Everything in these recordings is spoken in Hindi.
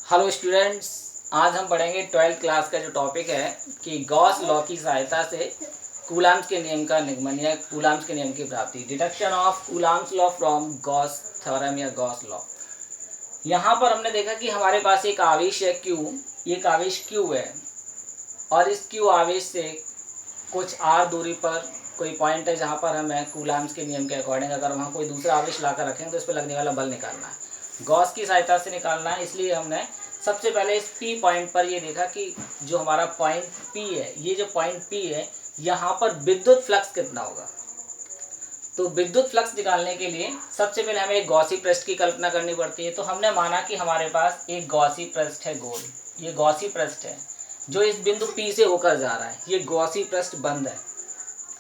हेलो स्टूडेंट्स, आज हम पढ़ेंगे 12th क्लास का जो टॉपिक है कि गॉस लॉ की सहायता से कूलाम्स के नियम का निगमन या कूलाम्स के नियम की प्राप्ति, deduction of coulombs law from Gauss theorem या गॉस लॉ। यहाँ पर हमने देखा कि हमारे पास एक आवेश है Q, एक आवेश Q है और इस Q आवेश से कुछ r दूरी पर कोई पॉइंट है जहाँ पर हमें कूलाम्स के नियम के अकॉर्डिंग अगर वहाँ कोई दूसरा आवेश ला कर रखें तो इस पर लगने वाला बल निकालना है, गॉस की सहायता से निकालना है। इसलिए हमने सबसे पहले इस P पॉइंट पर ये देखा कि जो हमारा पॉइंट P है, ये जो पॉइंट P है यहाँ पर विद्युत फ्लक्स कितना होगा। तो विद्युत फ्लक्स निकालने के लिए सबसे पहले हमें एक गॉसी पृष्ठ की कल्पना करनी पड़ती है। तो हमने माना कि हमारे पास एक गॉसी पृष्ठ है गोल, ये गॉसी पृष्ठ है जो इस बिंदु P से होकर जा रहा है, ये गॉसी पृष्ठ बंद है।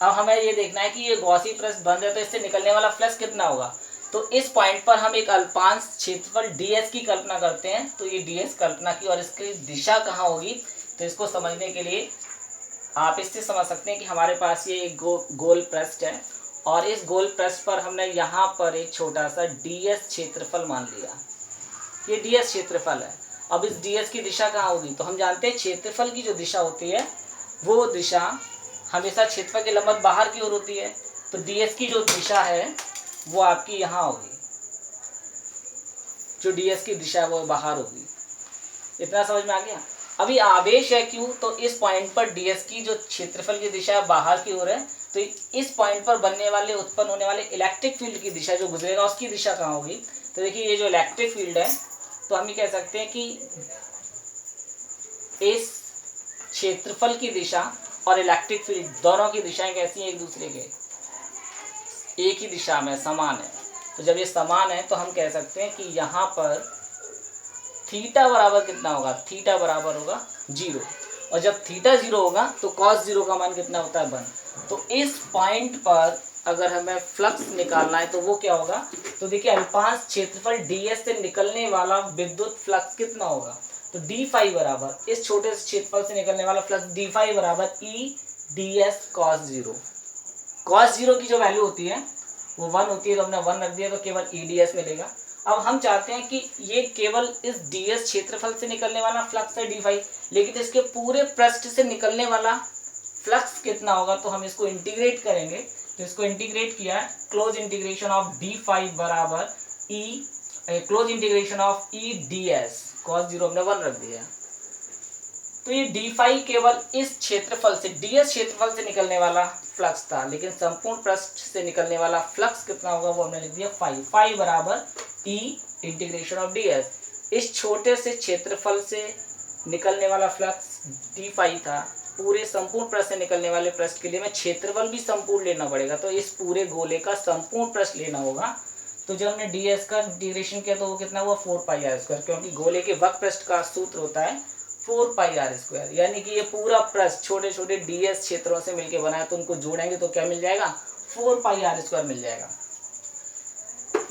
अब हमें ये देखना है कि ये गॉसी पृष्ठ बंद है तो इससे निकलने वाला फ्लक्स कितना होगा। तो इस पॉइंट पर हम एक अल्पांश क्षेत्रफल ds की कल्पना करते हैं। तो ये ds कल्पना की और इसकी दिशा कहाँ होगी, तो इसको समझने के लिए आप इससे समझ सकते हैं कि हमारे पास ये एक गोल पृष्ठ है और इस गोल पृष्ठ पर हमने यहाँ पर एक छोटा सा ds क्षेत्रफल मान लिया, ये ds क्षेत्रफल है। अब इस ds की दिशा कहाँ होगी, तो हम जानते हैं क्षेत्रफल की जो दिशा होती है वो दिशा हमेशा क्षेत्रफल के लंबवत बाहर की ओर होती है। तो ds की जो दिशा है वो आपकी यहाँ होगी, जो ds की दिशा है वो बाहर होगी। इतना समझ में आ गया। अभी आवेश है Q, तो इस पॉइंट पर ds की जो क्षेत्रफल की दिशा है बाहर की ओर है, तो इस पॉइंट पर बनने वाले उत्पन्न होने वाले इलेक्ट्रिक फील्ड की दिशा जो गुजरेगा उसकी दिशा कहाँ होगी। तो देखिए ये जो इलेक्ट्रिक फील्ड है, तो हम ये कह सकते हैं कि इस क्षेत्रफल की दिशा और इलेक्ट्रिक फील्ड दोनों की दिशाएं कैसी हैं, एक दूसरे के एक ही दिशा में समान है। तो जब ये समान है तो हम कह सकते हैं कि यहाँ पर थीटा बराबर कितना होगा, थीटा बराबर होगा 0। और जब थीटा 0 होगा तो कॉस 0 का मान कितना होता है 1। तो इस पॉइंट पर अगर हमें फ्लक्स निकालना है तो वो क्या होगा, तो देखिए अल्पांश क्षेत्रफल ds से निकलने वाला विद्युत फ्लक्स कितना होगा। तो डी फाई बराबर इस छोटे से क्षेत्रफल से निकलने वाला फ्लक्स डी फाई बराबर ई डी एस कॉस 0। कॉस 0 की जो वैल्यू होती है वो 1 होती है, तो हमने 1 रख दिया तो केवल ई डी एस मिलेगा। अब हम चाहते हैं कि ये केवल इस ds क्षेत्रफल से निकलने वाला फ्लक्स है डी फाई, लेकिन इसके पूरे पृष्ठ से निकलने वाला फ्लक्स कितना होगा। तो हम इसको इंटीग्रेट करेंगे, तो इसको इंटीग्रेट किया, close integration of D phi बराबर E close integration of E D S cos 0 हमने 1 रख दिया। तो ये डी फाई केवल इस क्षेत्रफल से ds क्षेत्रफल से निकलने वाला फ्लक्स था, लेकिन संपूर्ण पृष्ठ से निकलने वाला फ्लक्स कितना होगा वो हमने लिख दिया फाई। फाई बराबर ई इंटीग्रेशन ऑफ ds। इस छोटे से क्षेत्रफल से निकलने वाला फ्लक्स डी फाई था, पूरे संपूर्ण पृष्ठ से निकलने वाले पृष्ठ के लिए मैं क्षेत्रफल भी संपूर्ण लेना पड़ेगा, तो इस पूरे गोले का संपूर्ण पृष्ठ लेना होगा। तो जब हमने ds का इंटीग्रेशन किया तो वो कितना हुआ 4 पाई आर स्क्वायर, क्योंकि गोले के वक्र पृष्ठ का सूत्र होता है 4 पाई आर स्क्वायर, यानी कि ये पूरा पृष्ठ छोटे छोटे ds क्षेत्रों से मिलकर बना है, तो उनको जोड़ेंगे तो क्या मिल जाएगा 4 पाई आर स्क्वायर मिल जाएगा।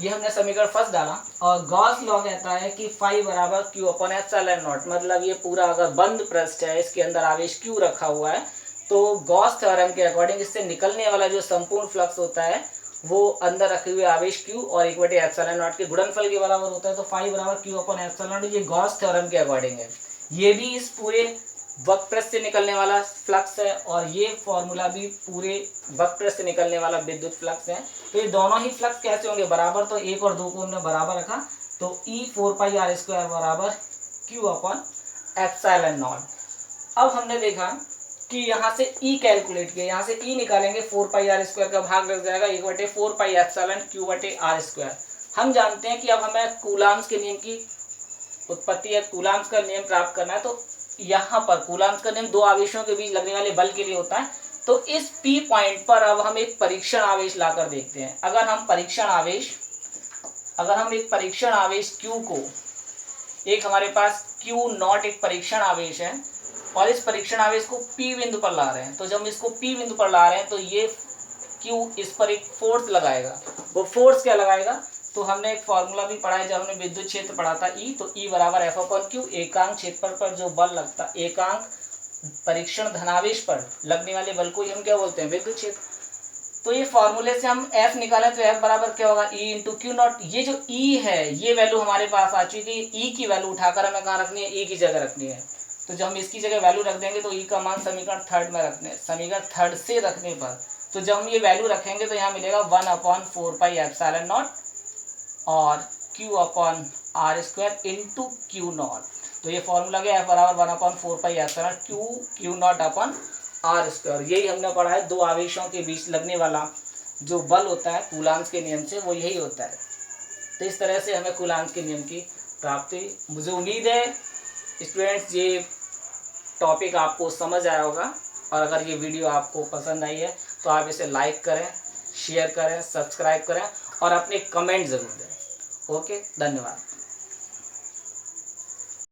ये हमने समीकरण फर्स्ट डाला और गॉस लॉ कहता है कि फाई बराबर क्यू अपॉन एप्सिलॉन नॉट, मतलब ये पूरा अगर बंद पृष्ठ है इसके अंदर आवेश क्यू रखा हुआ है, तो गॉस थ्योरम के अकॉर्डिंग इससे निकलने वाला जो संपूर्ण फ्लक्स होता है वो अंदर रखे हुए आवेश क्यू और 1/एप्सिलॉन नॉट के गुणनफल के बराबर होता है। तो फाई बराबर क्यू अपॉन एप्सिलॉन नॉट, ये गॉस थ्योरम के अकॉर्डिंग है। ये भी इस पूरे वक्र पृष्ठ से निकलने वाला फ्लक्स है और ये फॉर्मूला भी पूरे वक्र पृष्ठ से निकलने वाला विद्युत फ्लक्स है। तो ये दोनों ही फ्लक्स कैसे होंगे बराबर, तो 1 और 2 को हमने बराबर रखा, तो ई 4 पाई आर स्क्वायर बराबर क्यू अपॉन एप्सिलॉन नॉट। अब हमने देखा कि यहाँ से ई कैलकुलेट किया, यहाँ से ई निकालेंगे 4 पाई आर स्क्वायर का भाग लग जाएगा 1/4 पाई एप्सिलॉन क्यू बटे आर स्क्वायर। हम जानते हैं कि अब हमें कूलाम्स के नियम की उत्पत्ति या कूलाम्स का नियम प्राप्त करना है। तो यहाँ पर कूलाम्स का नियम दो आवेशों के बीच लगने वाले बल के लिए होता है। तो इस P पॉइंट पर अब हम एक परीक्षण आवेश लाकर देखते हैं। अगर हम एक परीक्षण आवेश Q को, एक हमारे पास Q नॉट एक परीक्षण आवेश है और इस परीक्षण आवेश को P बिंदु पर ला रहे हैं, तो जब हम इसको P बिंदु पर ला रहे हैं तो ये Q इस पर एक फोर्स लगाएगा। वो फोर्स क्या लगाएगा, तो हमने एक फॉर्मूला भी पढ़ा है जब हमने विद्युत क्षेत्र पढ़ा था E, तो E बराबर एफ अपॉन क्यू, एकांक क्षेत्रफल पर जो बल लगता है, एकांक परीक्षण धनावेश पर लगने वाले बल को ही हम क्या बोलते हैं विद्युत क्षेत्र। तो ये फॉर्मूले से हम F निकालें तो F बराबर क्या होगा, E इंटू क्यू नॉट। ये जो E है ये वैल्यू हमारे पास आ चुकी है, E की वैल्यू उठाकर हमें कहाँ रखनी है, E की जगह रखनी है। तो जब हम इसकी जगह वैल्यू रख देंगे तो E का मान समीकरण थर्ड में समीकरण थर्ड से रखने पर, तो जब हम ये वैल्यू रखेंगे तो यहाँ मिलेगा 1/4πε0 और Q/r² इंटू क्यू नॉट। तो ये फॉर्मूला गया F बराबर 1/4πε Q/r²। यही हमने पढ़ा है, दो आवेशों के बीच लगने वाला जो बल होता है कूलाम्स के नियम से, वो यही होता है। तो इस तरह से हमें कूलाम्स के नियम की प्राप्ति। मुझे उम्मीद है स्टूडेंट्स ये टॉपिक आपको समझ आया होगा, और अगर ये वीडियो आपको पसंद आई है तो आप इसे लाइक करें, शेयर करें, सब्सक्राइब करें और अपने कमेंट ज़रूर दें। ओके, धन्यवाद।